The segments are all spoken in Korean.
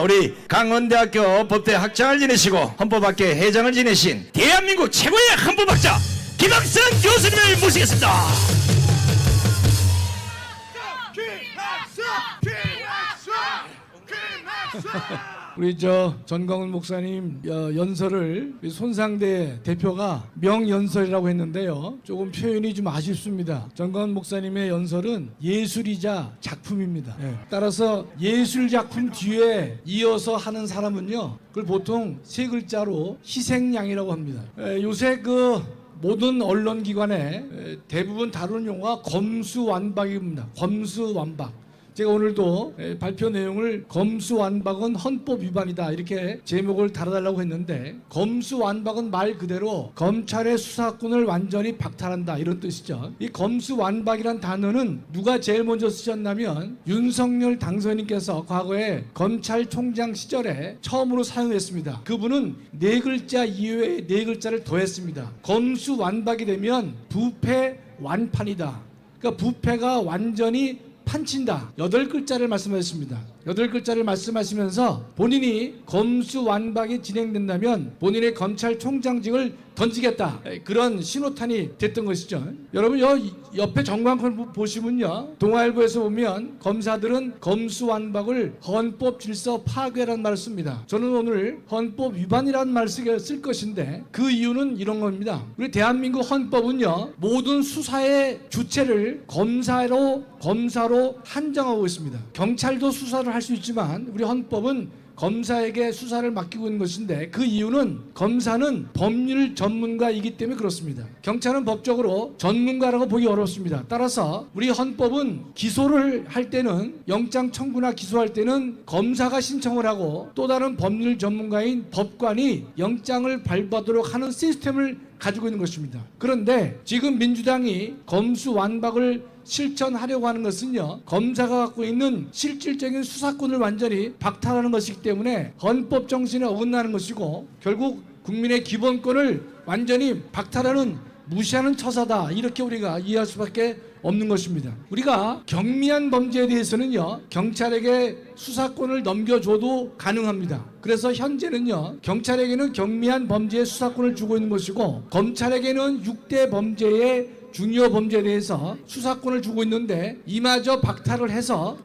우리 강원대학교 법대 학장을 지내시고 헌법학회 회장을 지내신 대한민국 최고의 헌법학자 김학선 교수님을 모시겠습니다. 우리 전광훈 목사님 연설을 손상대 대표가 명연설이라고 했는데요. 조금 표현이 좀 아쉽습니다. 전광훈 목사님의 연설은 예술이자 작품입니다. 따라서 예술 작품 뒤에 이어서 하는 사람은요, 그걸 보통 세 글자로 희생양이라고 합니다. 요새 모든 언론기관에 대부분 다루는 용어가 검수완박입니다. 검수완박. 제가 오늘도 발표 내용을 검수완박은 헌법 위반이다 이렇게 제목을 달아달라고 했는데, 검수완박은 말 그대로 검찰의 수사권을 완전히 박탈한다 이런 뜻이죠. 이 검수완박이란 단어는 누가 제일 먼저 쓰셨냐면 윤석열 당선인께서 과거에 검찰총장 시절에 처음으로 사용했습니다. 그분은 네 글자 이외에 네 글자를 더했습니다. 검수완박이 되면 부패 완판이다. 그러니까 부패가 완전히 판친다. 8글자를 말씀하셨습니다. 8글자를 말씀하시면서 본인이 검수완박이 진행된다면 본인의 검찰총장직을 던지겠다, 그런 신호탄이 됐던 것이죠. 여러분 옆에 정광훈 보시면요, 동아일보에서 보면 검사들은 검수완박을 헌법 질서 파괴라는 말을 씁니다. 저는 오늘 헌법 위반이라는 말을 쓸 것인데, 그 이유는 이런 겁니다. 우리 대한민국 헌법은요, 모든 수사의 주체를 검사로 한정하고 있습니다. 경찰도 수사를 할 수 있지만 우리 헌법은 검사에게 수사를 맡기고 있는 것인데, 그 이유는 검사는 법률 전문가이기 때문에 그렇습니다. 경찰은 법적으로 전문가라고 보기 어렵습니다. 따라서 우리 헌법은 기소를 할 때는, 영장 청구나 기소할 때는 검사가 신청을 하고 또 다른 법률 전문가인 법관이 영장을 발부하도록 하는 시스템을 가지고 있는 것입니다. 그런데 지금 민주당이 검수완박을 실천하려고 하는 것은요, 검사가 갖고 있는 실질적인 수사권을 완전히 박탈하는 것이기 때문에 헌법 정신에 어긋나는 것이고, 결국 국민의 기본권을 완전히 박탈하는, 무시하는 처사다, 이렇게 우리가 이해할 수밖에 없는 것입니다. 우리가 경미한 범죄에 대해서는요, 경찰에게 수사권을 넘겨줘도 가능합니다. 그래서 현재는요, 경찰에게는 경미한 범죄의 수사권을 주고 있는 것이고, 검찰에게는 6대 범죄의 중요 범죄에 대해서 수사권을 주고 있는데, 이마저 박탈을 해서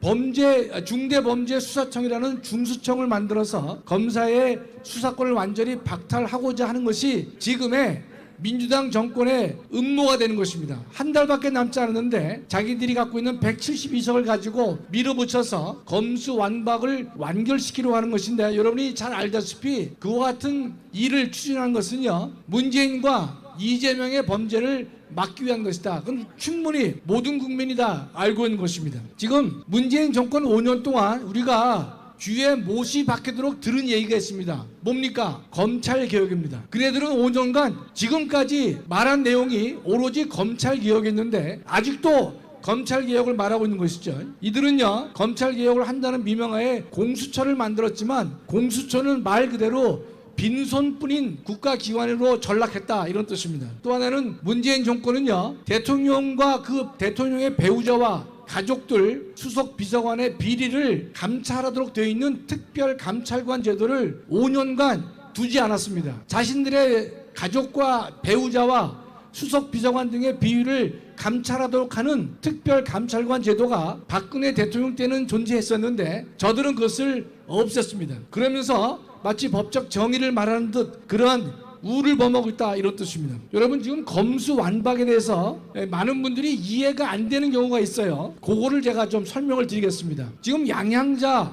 중대범죄수사청이라는 중수청을 만들어서 검사의 수사권을 완전히 박탈하고자 하는 것이 지금의 민주당 정권의 음모가 되는 것입니다. 한 달밖에 남지 않았는데 자기들이 갖고 있는 172석을 가지고 밀어붙여서 검수완박을 완결시키려고 하는 것인데, 여러분이 잘 알다시피 그와 같은 일을 추진하는 것은요, 문재인과 이재명의 범죄를 막기 위한 것이다. 그건 충분히 모든 국민이 다 알고 있는 것입니다. 지금 문재인 정권 5년 동안 우리가 귀에 못이 박히도록 들은 얘기가 있습니다. 뭡니까? 검찰개혁입니다. 그네들은 5년간 지금까지 말한 내용이 오로지 검찰개혁이었는데 아직도 검찰개혁을 말하고 있는 것이죠. 이들은요, 검찰개혁을 한다는 미명하에 공수처를 만들었지만, 공수처는 말 그대로 빈손뿐인 국가기관으로 전락했다, 이런 뜻입니다. 또 하나는 문재인 정권은요, 대통령과 그 대통령의 배우자와 가족들, 수석 비서관의 비리를 감찰하도록 되어 있는 특별감찰관 제도를 5년간 두지 않았습니다. 자신들의 가족과 배우자와 수석 비서관 등의 비위를 감찰하도록 하는 특별감찰관 제도가 박근혜 대통령 때는 존재했었는데, 저들은 그것을 없앴습니다. 그러면서 마치 법적 정의를 말하는 듯 그러한 우를 범하고 있다, 이런 뜻입니다. 여러분, 지금 검수완박에 대해서 많은 분들이 이해가 안 되는 경우가 있어요. 그거를 제가 좀 설명을 드리겠습니다. 지금 양향자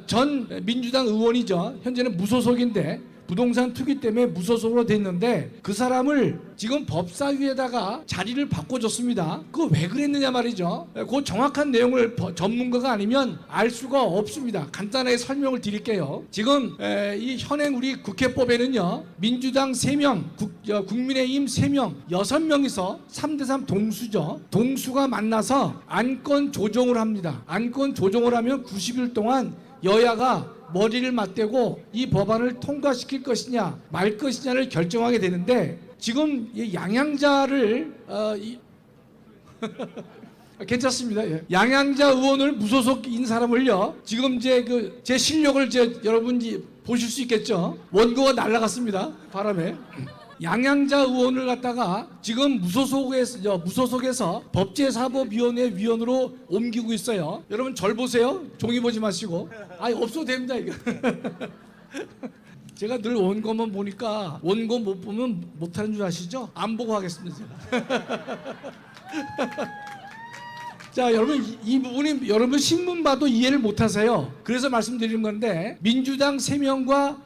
전 민주당 의원이죠. 현재는 무소속인데 부동산 투기 때문에 무소속으로 됐는데, 그 사람을 지금 법사위에다가 자리를 바꿔줬습니다. 그거 왜 그랬느냐 말이죠. 그 정확한 내용을 전문가가 아니면 알 수가 없습니다. 간단하게 설명을 드릴게요. 지금 이 현행 우리 국회법에는요, 민주당 3명, 국민의힘 3명, 6명이서 3대3 동수죠. 동수가 만나서 안건 조정을 합니다. 안건 조정을 하면 90일 동안 여야가 머리를 맞대고 이 법안을 통과시킬 것이냐 말 것이냐를 결정하게 되는데, 지금 이 양양자를 괜찮습니다. 예. 양양자 의원을 무소속인 사람을요. 지금 이제 제 실력을 여러분이 보실 수 있겠죠. 원고가 날아갔습니다. 바람에. 양양자 의원을 갖다가 지금 무소속에서 법제사법위원회 위원으로 옮기고 있어요. 여러분 절 보세요. 종이 보지 마시고. 아니 없어도 됩니다 이거. 제가 늘 원고만 보니까 원고 못 보면 못하는 줄 아시죠? 안 보고 하겠습니다 제가. 자, 여러분 이 부분이 여러분 신문 봐도 이해를 못하세요. 그래서 말씀드리는 건데 민주당 3명과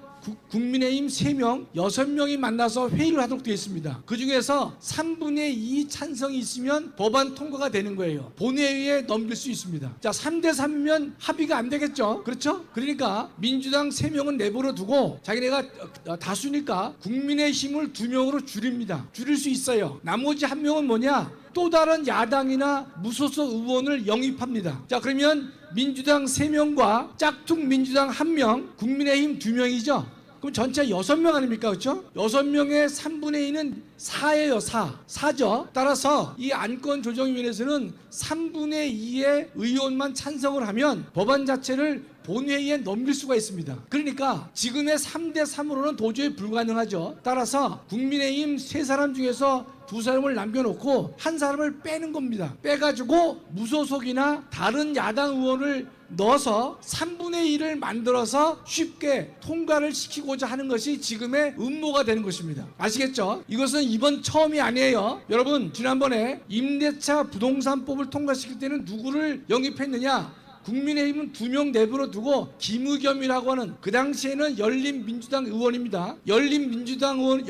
국민의힘 3명, 6명이 만나서 회의를 하도록 되어 있습니다. 그 중에서 3분의 2 찬성이 있으면 법안 통과가 되는 거예요. 본회의에 넘길 수 있습니다. 자, 3대 3이면 합의가 안 되겠죠? 그렇죠? 그러니까 민주당 3명은 내버려 두고 자기네가 다수니까 국민의힘을 2명으로 줄입니다. 줄일 수 있어요. 나머지 1명은 뭐냐? 또 다른 야당이나 무소속 의원을 영입합니다. 자, 그러면 민주당 3명과 짝퉁 민주당 1명, 국민의힘 2명이죠. 그럼 전체 6명 아닙니까? 그렇죠? 6명의 3분의 2는 4예요. 4죠. 따라서 이 안건조정위원회에서는 3분의 2의 의원만 찬성을 하면 법안 자체를 본회의에 넘길 수가 있습니다. 그러니까 지금의 3대 3으로는 도저히 불가능하죠. 따라서 국민의힘 3사람 중에서 2사람을 남겨놓고 1사람을 빼는 겁니다. 빼가지고 무소속이나 다른 야당 의원을 넣어서 3분의 1을 만들어서 쉽게 통과를 시키고자 하는 것이 지금의 음모가 되는 것입니다. 아시겠죠? 이것은 이번 처음이 아니에요. 여러분 지난번에 임대차 부동산법을 통과시킬 때는 누구를 영입했느냐? 국민의힘은 2명 내버려 두고 김의겸이라고 하는 그 당시에는 열린민주당 의원입니다. 열린민주당은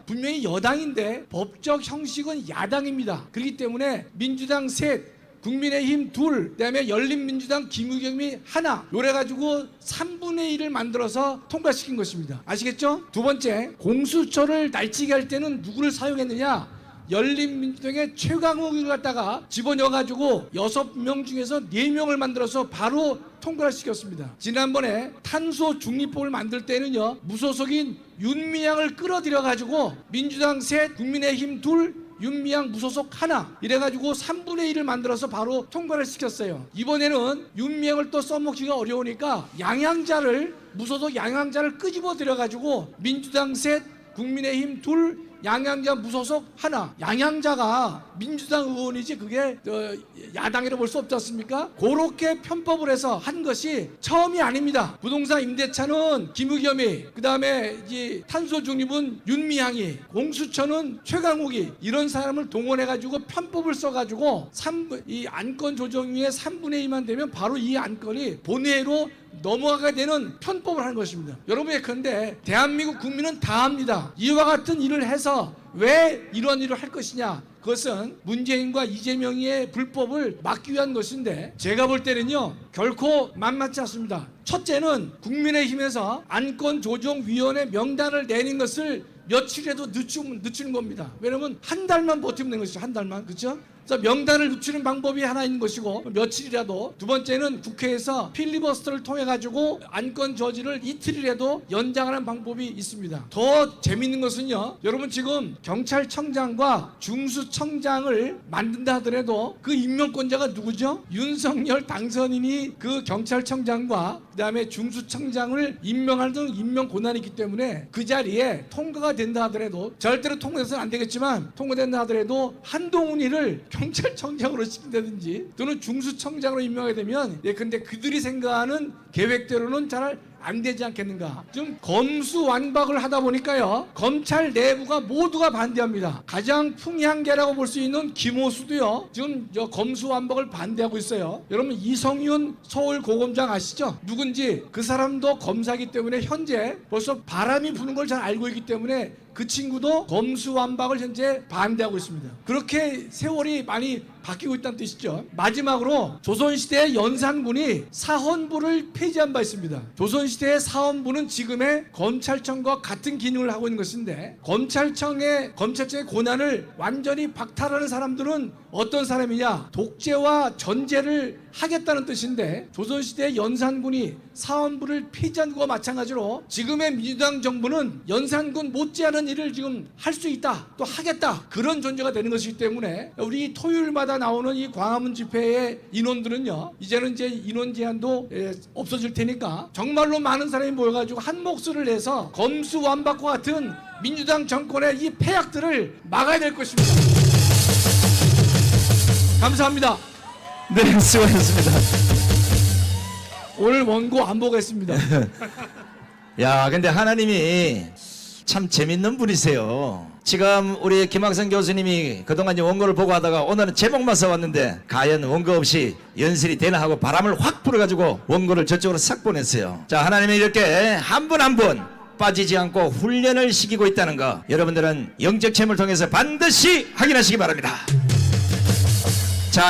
분명히 여당인데 법적 형식은 야당입니다. 그렇기 때문에 민주당 셋, 국민의힘 둘, 그다음에 열린민주당 김의겸이 하나, 요래가지고 3분의 1을 만들어서 통과시킨 것입니다. 아시겠죠? 두 번째, 공수처를 날치게 할 때는 누구를 사용했느냐? 열린민주당의 최강욱을 갖다가 집어넣어가지고 6명 중에서 4명을 만들어서 바로 통과를 시켰습니다. 지난번에 탄소 중립법을 만들 때는요, 무소속인 윤미향을 끌어들여가지고 민주당 셋, 국민의힘 둘, 윤미향 무소속 하나 이래가지고 3분의 1을 만들어서 바로 통과를 시켰어요. 이번에는 윤미향을 또 써먹기가 어려우니까 무소속 양양자를 끄집어 들여가지고 민주당 셋, 국민의힘 둘, 양양자 무소속 하나. 양양자가 민주당 의원이지 그게 야당이라 볼 수 없지 않습니까? 그렇게 편법을 해서 한 것이 처음이 아닙니다. 부동산 임대차는 김의겸이, 그 다음에 탄소 중립은 윤미향이, 공수처는 최강욱이, 이런 사람을 동원해가지고 편법을 써가지고 이 안건 조정위에 3분의 2만 되면 바로 이 안건이 본회의로 넘어가게 되는 편법을 하는 것입니다. 여러분 예컨대 대한민국 국민은 다 압니다. 이와 같은 일을 해서 왜 이런 일을 할 것이냐? 그것은 문재인과 이재명의 불법을 막기 위한 것인데 제가 볼 때는요 결코 만만치 않습니다. 첫째는 국민의힘에서 안건조정위원회 명단을 내는 것을 며칠이라도 늦추는 겁니다. 왜냐면 한 달만 버티면 되는 것이죠. 한 달만. 그렇죠? 그래서 명단을 늦추는 방법이 하나 있는 것이고 며칠이라도. 두 번째는 국회에서 필리버스터를 통해 가지고 안건 저지를 이틀이라도 연장하는 방법이 있습니다. 더 재밌는 것은요, 여러분 지금 경찰청장과 중수청장을 만든다 하더라도 그 임명권자가 누구죠? 윤석열 당선인이 그 경찰청장과 그 다음에 중수청장을 임명하는 임명 권한이 있기 때문에 그 자리에 통과가 된다 하더라도, 절대로 통과해서는 안 되겠지만 통과된다 하더라도 한동훈이를 경찰청장으로 시킨다든지 또는 중수청장으로 임명하게 되면 근데 그들이 생각하는 계획대로는 잘 안 되지 않겠는가. 좀 검수완박을 하다 보니까요 검찰 내부가 모두가 반대합니다. 가장 풍향계라고 볼 수 있는 김호수도요 지금 검수완박을 반대하고 있어요. 여러분 이성윤 서울고검장 아시죠? 누군지. 그 사람도 검사이기 때문에 현재 벌써 바람이 부는 걸 잘 알고 있기 때문에 그 친구도 검수완박을 현재 반대하고 있습니다. 그렇게 세월이 많이 바뀌고 있다는 뜻이죠. 마지막으로 조선시대 연산군이 사헌부를 폐지한 바 있습니다. 조선시대 조선시대의 사원부는 지금의 검찰청과 같은 기능을 하고 있는 것인데, 검찰청의 고난을 완전히 박탈하는 사람들은 어떤 사람이냐? 독재와 전제를 하겠다는 뜻인데, 조선시대 연산군이 사원부를 폐지한 것과 마찬가지로 지금의 민주당 정부는 연산군 못지않은 일을 지금 할 수 있다, 또 하겠다, 그런 존재가 되는 것이기 때문에 우리 토요일마다 나오는 이 광화문 집회의 인원들은요, 이제는 이제 인원 제한도 없어질 테니까 정말로 많은 사람이 모여가지고 한 목소리를 내서 검수완박과 같은 민주당 정권의 이 폐악들을 막아야 될 것입니다. 감사합니다. 네, 수고하셨습니다. 오늘 원고 안 보겠습니다. 야, 근데 하나님이 참 재밌는 분이세요. 지금 우리 김학성 교수님이 그동안 이제 원고를 보고 하다가 오늘은 제목만 써왔는데 과연 원고 없이 연설이 되나 하고 바람을 확 불어가지고 원고를 저쪽으로 싹 보냈어요. 자, 하나님이 이렇게 한 분 한 분 빠지지 않고 훈련을 시키고 있다는 거, 여러분들은 영적 체험을 통해서 반드시 확인하시기 바랍니다.